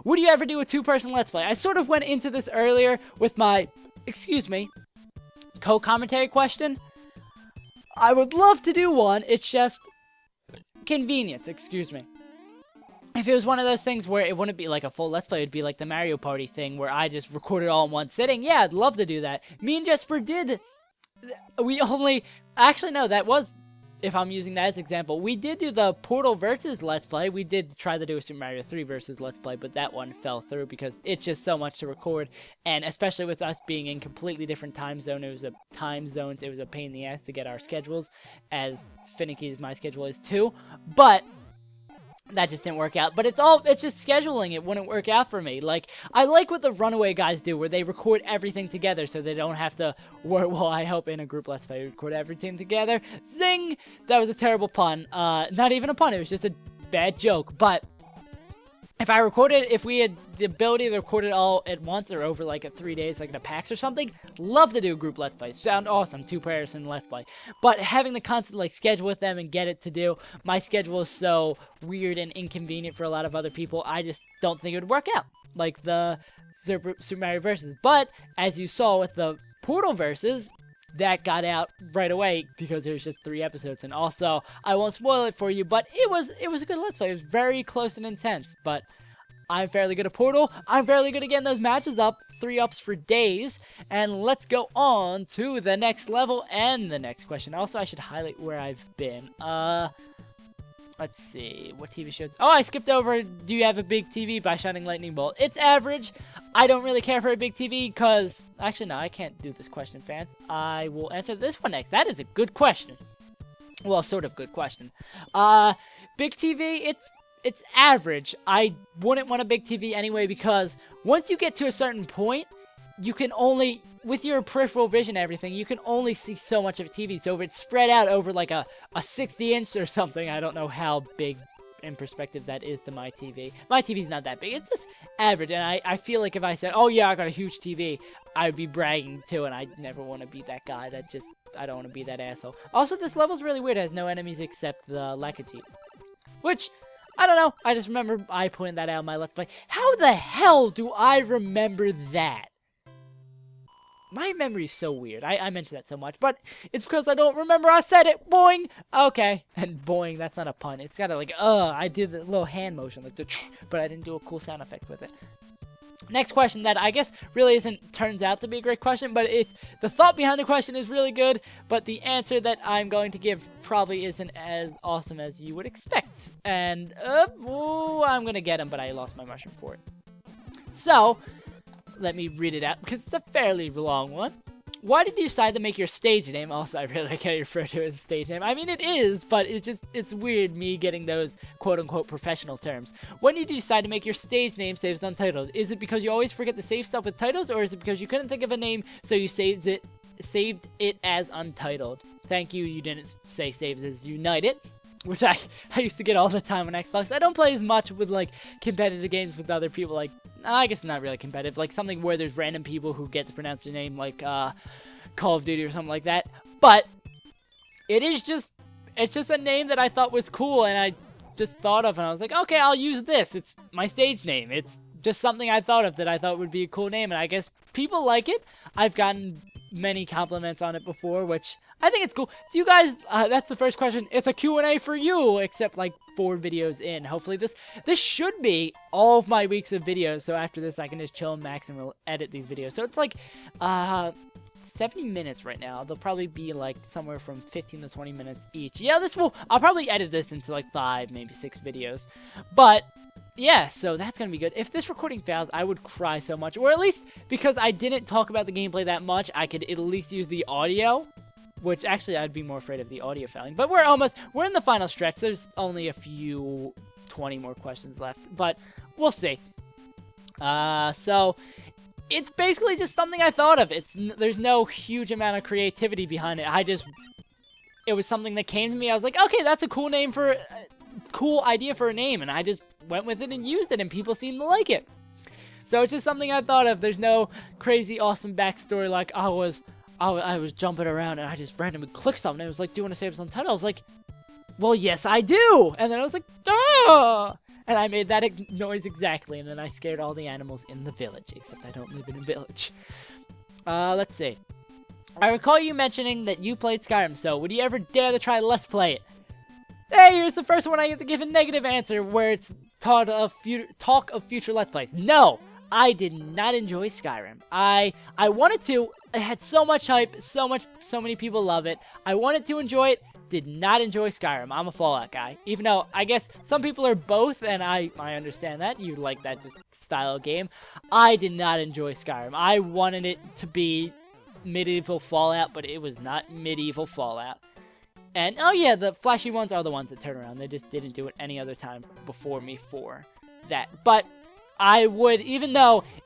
would you ever do a 2-person Let's Play? I sort of went into this earlier with my, co-commentary question. I would love to do one, it's just convenience, If it was one of those things where it wouldn't be like a full Let's Play, it would be like the Mario Party thing where I just record it all in one sitting. Yeah, I'd love to do that. Me and Jesper did. Actually, no, that was, if I'm using that as example, we did do the Portal versus Let's Play. We did try to do a Super Mario 3 versus Let's Play, but that one fell through because it's just so much to record, and especially with us being in completely different time zones, it was a pain in the ass to get our schedules, as finicky as my schedule is too, but that just didn't work out. But it's just scheduling. It wouldn't work out for me. Like, I like what the Runaway guys do, where they record everything together so they don't have to work. Well, I hope in a group Let's Play, record everything together. Zing! That was a terrible pun. Not even a pun. It was just a bad joke. But if we had the ability to record it all at once or over like 3 days, like in a PAX or something, love to do a group Let's Play. Sound awesome, 2-person Let's Play. But having the constant like schedule with them and get it to do, my schedule is so weird and inconvenient for a lot of other people, I just don't think it would work out. Like the Super Mario Versus. But as you saw with the Portal Versus, that got out right away because there was just 3 episodes, and also I won't spoil it for you, but it was a good Let's Play. It was very close and intense, but I'm fairly good at Portal. I'm fairly good at getting those matches up, 3-ups for days, and let's go on to the next level and the next question. Also, I should highlight where I've been. Let's see, what TV shows? Oh, I skipped over Do You Have a Big TV by Shininglightningbolt. It's average. I don't really care for a big TV because, actually, no, I can't do this question, fans. I will answer this one next. That is a good question. Well, sort of good question. Big TV, it's average. I wouldn't want a big TV anyway because once you get to a certain point, you can only, with your peripheral vision and everything, you can only see so much of a TV. So if it's spread out over like a 60-inch or something, I don't know how big in perspective that is to my TV. My TV's not that big. It's just average. And I feel like if I said, oh yeah, I got a huge TV, I would be bragging too, and I never want to be that guy. I don't want to be that asshole. Also, this level's really weird. It has no enemies except the Lakatite. Which, I don't know. I just remember I pointed that out in my Let's Play. How the hell do I remember that? My memory's so weird. I mentioned that so much, but it's because I don't remember I said it. Boing! Okay. And boing, that's not a pun. It's got to like, I did the little hand motion, like the but I didn't do a cool sound effect with it. Next question that I guess really turns out to be a great question, but the thought behind the question is really good, but the answer that I'm going to give probably isn't as awesome as you would expect. And, I'm going to get him, but I lost my mushroom for it. So, let me read it out because it's a fairly long one. Why did you decide to make your stage name? Also, I really like how you refer to it as a stage name. I mean, it is, but it's weird me getting those quote-unquote professional terms. When did you decide to make your stage name SaveAsUntitled? Is it because you always forget to save stuff with titles, or is it because you couldn't think of a name, so you saved it as Untitled? Thank you, you didn't say SaveAsUntitled, which I used to get all the time on Xbox. I don't play as much with, like, competitive games with other people, like, I guess not really competitive, like something where there's random people who get to pronounce your name, like Call of Duty or something like that. But it's just a name that I thought was cool, and I just thought of, and I was like, okay, I'll use this. It's my stage name. It's just something I thought of that I thought would be a cool name, and I guess people like it. I've gotten many compliments on it before, which I think it's cool. Do you guys, that's the first question. It's a Q&A for you, except like 4 videos in. Hopefully this should be all of my weeks of videos, so after this I can just chill and max and edit these videos. So it's like 70 minutes right now. They'll probably be like somewhere from 15 to 20 minutes each. Yeah, I'll probably edit this into like 5, maybe 6 videos. But yeah, so that's gonna be good. If this recording fails, I would cry so much. Or at least, because I didn't talk about the gameplay that much, I could at least use the audio. Which, actually, I'd be more afraid of the audio failing. But we're in the final stretch. There's only a few 20 more questions left. But we'll see. So, it's basically just something I thought of. There's no huge amount of creativity behind it. It was something that came to me. I was like, okay, that's a cool name cool idea for a name. And I just went with it and used it, and people seemed to like it. So, it's just something I thought of. There's no crazy, awesome backstory like I was jumping around and I just randomly clicked something. It was like, do you want to save us on title? I was like, well, yes, I do. And then I was like, duh. And I made that noise exactly, and then I scared all the animals in the village, except I don't live in a village. Let's see. I recall you mentioning that you played Skyrim, so would you ever dare to try Let's Play it? Hey, here's the first one I get to give a negative answer, where it's talk of future Let's Plays. No! I did not enjoy Skyrim. I wanted to. It had so much hype, so many people love it. I wanted to enjoy it. Did not enjoy Skyrim. I'm a Fallout guy. Even though I guess some people are both, and I understand that. You like that just style of game. I did not enjoy Skyrim. I wanted it to be medieval Fallout, but it was not medieval Fallout. And oh yeah, the flashy ones are the ones that turn around. They just didn't do it any other time before me for that. But I would, even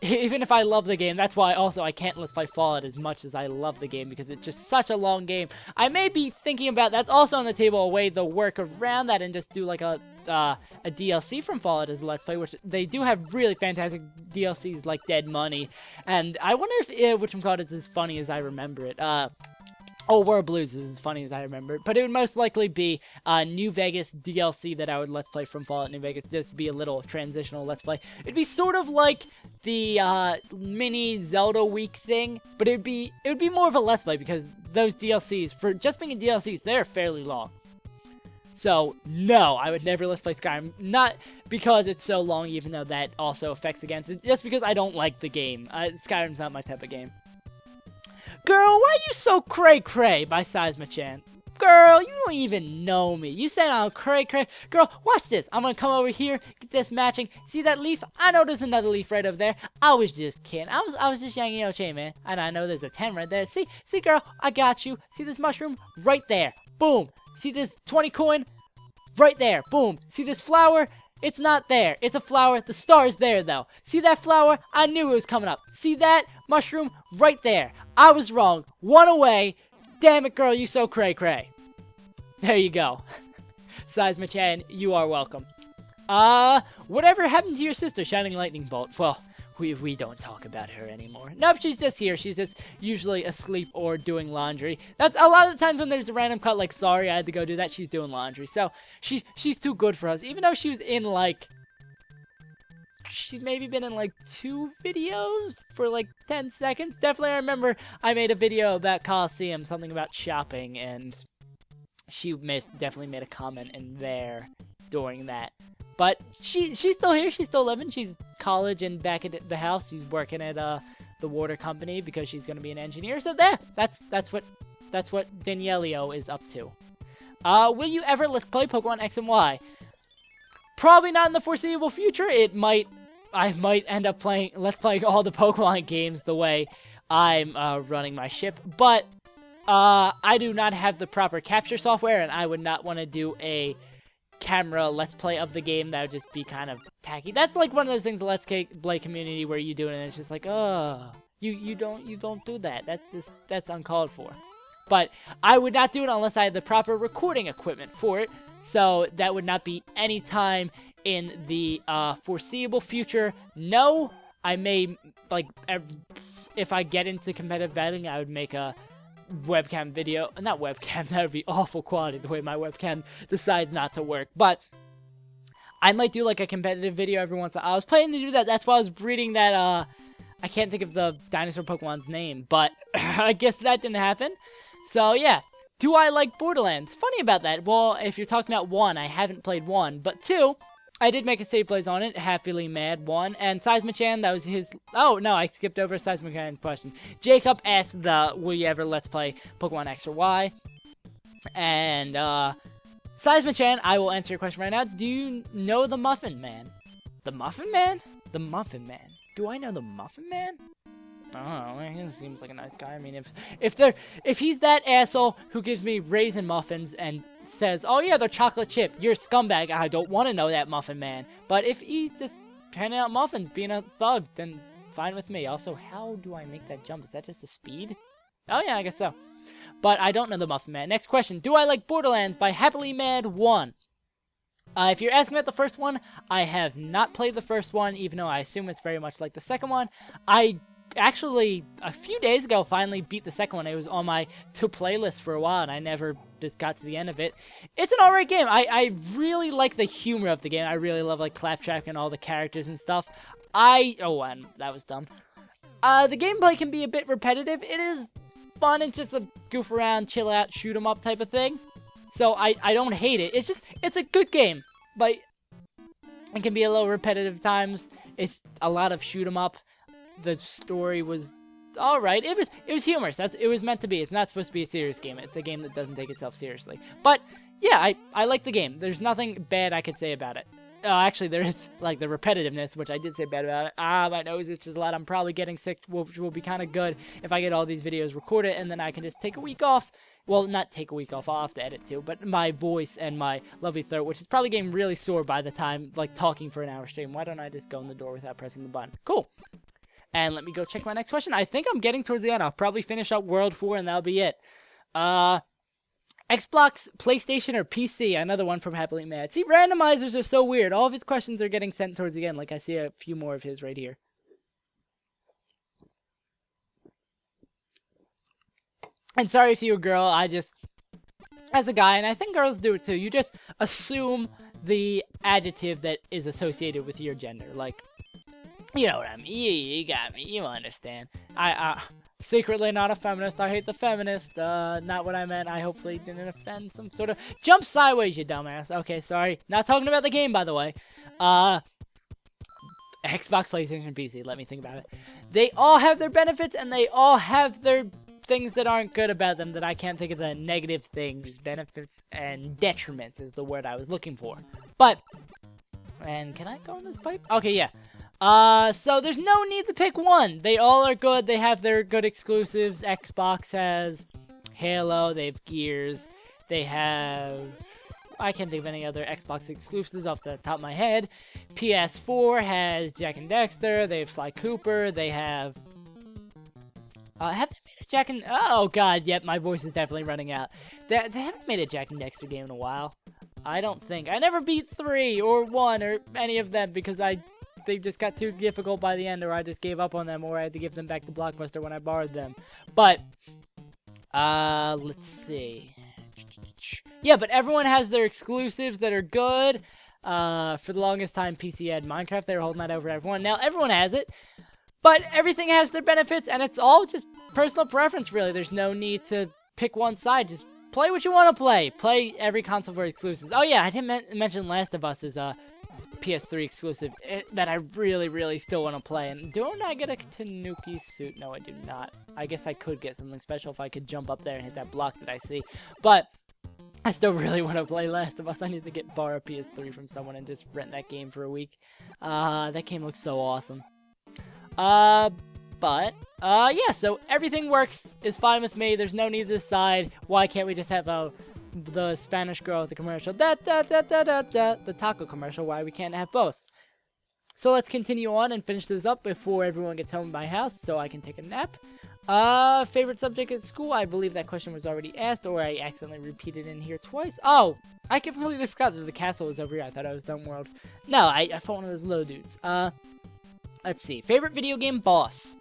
if I love the game, that's why also I can't Let's Play Fallout as much as I love the game, because it's just such a long game. I may be thinking about, that's also on the table, a way to work around that and just do like a DLC from Fallout as a Let's Play, which they do have really fantastic DLCs like Dead Money. And I wonder if whatchamacallit is as funny as I remember it. Oh, War Blues is as funny as I remember it, but it would most likely be New Vegas DLC that I would Let's Play from Fallout New Vegas, just to be a little transitional Let's Play. It'd be sort of like the mini Zelda week thing, but it'd be more of a Let's Play, because those DLCs, for just being DLCs, they're fairly long. So, no, I would never Let's Play Skyrim. Not because it's so long, even though that also affects against it, just because I don't like the game. Skyrim's not my type of game. Girl, why you so cray-cray by sasamichan? Girl, you don't even know me. You said I'm cray-cray. Girl, watch this. I'm gonna come over here, get this matching. See that leaf? I know there's another leaf right over there. I was just kidding. I was just yanking your chain, man. And I know there's a 10 right there. See, girl, I got you. See this mushroom? Right there. Boom. See this 20 coin? Right there. Boom. See this flower? It's not there. It's a flower. The star's there, though. See that flower? I knew it was coming up. See that mushroom? Right there. I was wrong. One away. Damn it, girl. You so cray-cray. There you go. sasamichan, you are welcome. Whatever happened to your sister, Shininglightningbolt? Well, we don't talk about her anymore. Nope, she's just here. She's just usually asleep or doing laundry. That's a lot of the times when there's a random cut, like, sorry, I had to go do that, she's doing laundry. So, she's too good for us. Even though she was in, like, she's maybe been in, like, 2 videos for, like, 10 seconds. Definitely, I remember I made a video about Coliseum, something about shopping, and she definitely made a comment in there during that. But she's still here. She's still living. She's college and back at the house. She's working at the water company because she's gonna be an engineer. So there, that's what Danielio is up to. Will you ever Let's Play Pokemon X and Y? Probably not in the foreseeable future. I might end up Let's Playing all the Pokemon games the way I'm running my ship, but I do not have the proper capture software, and I would not want to do a camera Let's Play of the game. That would just be kind of tacky. That's like one of those things, the Let's Play community, where you do it and it's just like, oh, you don't do that. That's uncalled for. But I would not do it unless I had the proper recording equipment for it. So that would not be any time in the foreseeable future. No, I may, like, if I get into competitive battling, I would make a webcam video. Not webcam, that would be awful quality the way my webcam decides not to work. But I might do like a competitive video every once in a while. I was planning to do that. That's why I was breeding that, I can't think of the dinosaur Pokemon's name, but I guess that didn't happen. So yeah. Do I like Borderlands? Funny about that. Well, if you're talking about 1, I haven't played 1, but 2, I did make a save plays on it. Happily Mad 1, and sasamichan, that was his. Oh no, I skipped over a sasamichan question. Jacob asked will you ever Let's Play Pokemon X or Y? And sasamichan, I will answer your question right now. Do you know the Muffin Man? The Muffin Man? The Muffin Man. Do I know the Muffin Man? I don't know, he seems like a nice guy. I mean, if he's that asshole who gives me raisin muffins and says, oh yeah, they're chocolate chip, you're a scumbag, I don't want to know that Muffin Man. But if he's just handing out muffins, being a thug, then fine with me. Also, how do I make that jump? Is that just a speed? Oh yeah, I guess so. But I don't know the Muffin Man. Next question, do I like Borderlands by Happily Mad 1? If you're asking about the first one, I have not played the first one, even though I assume it's very much like the second one. I actually, a few days ago, finally beat the second one. It was on my to-play list for a while, and I never just got to the end of it. It's an alright game. I really like the humor of the game. I really love like Claptrap and all the characters and stuff. And that was dumb. The gameplay can be a bit repetitive. It is fun. It's just a goof around, chill out, shoot 'em up type of thing. So I don't hate it. It's a good game, but it can be a little repetitive at times. It's a lot of shoot 'em up. The story was alright. It was humorous. It was meant to be. It's not supposed to be a serious game. It's a game that doesn't take itself seriously. But yeah, I like the game. There's nothing bad I could say about it. Actually, there is like the repetitiveness, which I did say bad about it. My nose itches a lot. I'm probably getting sick, which will be kind of good if I get all these videos recorded, and then I can just take a week off. Well, not take a week off. I'll have to edit too. But my voice and my lovely throat, which is probably getting really sore by the time like talking for an hour stream. Why don't I just go in the door without pressing the button? Cool. And let me go check my next question. I think I'm getting towards the end. I'll probably finish up World 4, and that'll be it. Xbox, PlayStation, or PC? Another one from Happily Mad. See, randomizers are so weird. All of his questions are getting sent towards the end. Like, I see a few more of his right here. And sorry if you're a girl, as a guy, and I think girls do it too, you just assume the adjective that is associated with your gender. Like, you know what I mean. You got me. You understand. Secretly not a feminist. I hate the feminist. Not what I meant. I hopefully didn't offend some sort of... Jump sideways, you dumbass. Okay, sorry. Not talking about the game, by the way. Xbox, PlayStation, PC. Let me think about it. They all have their benefits, and they all have their things that aren't good about them that I can't think of the negative things. Benefits and detriments is the word I was looking for. But... And can I go in this pipe? Okay, yeah. So there's no need to pick one. They all are good. They have their good exclusives. Xbox has Halo. They have Gears. They have... I can't think of any other Xbox exclusives off the top of my head. PS4 has Jak and Dexter. They have Sly Cooper. They have... have they made a Jak and... Oh, God. Yep, my voice is definitely running out. They haven't made a Jak and Dexter game in a while. I don't think. I never beat 3 or 1 or any of them because they just got too difficult by the end, or I just gave up on them, or I had to give them back to Blockbuster when I borrowed them. But, let's see. Yeah, but everyone has their exclusives that are good. For the longest time, PC had Minecraft. They were holding that over everyone. Now, everyone has it. But everything has their benefits, and it's all just personal preference, really. There's no need to pick one side. Just play what you want to play. Play every console for exclusives. Oh, yeah, I didn't mention Last of Us is a PS3 exclusive that I really, really still want to play. And don't I get a Tanuki suit? No, I do not. I guess I could get something special if I could jump up there and hit that block that I see. But I still really want to play Last of Us. I need to borrow PS3 from someone and just rent that game for a week. That game looks so awesome. Yeah, so everything works, is fine with me. There's no need to decide. Why can't we just have the Spanish girl with the commercial, the taco commercial, why we can't have both? So let's continue on and finish this up before everyone gets home to my house so I can take a nap. Favorite subject at school? I believe that question was already asked, or I accidentally repeated in here twice. Oh, I completely forgot that the castle was over here. I thought I was Dumb World. No, I fought one of those low dudes. Let's see. Favorite video game boss?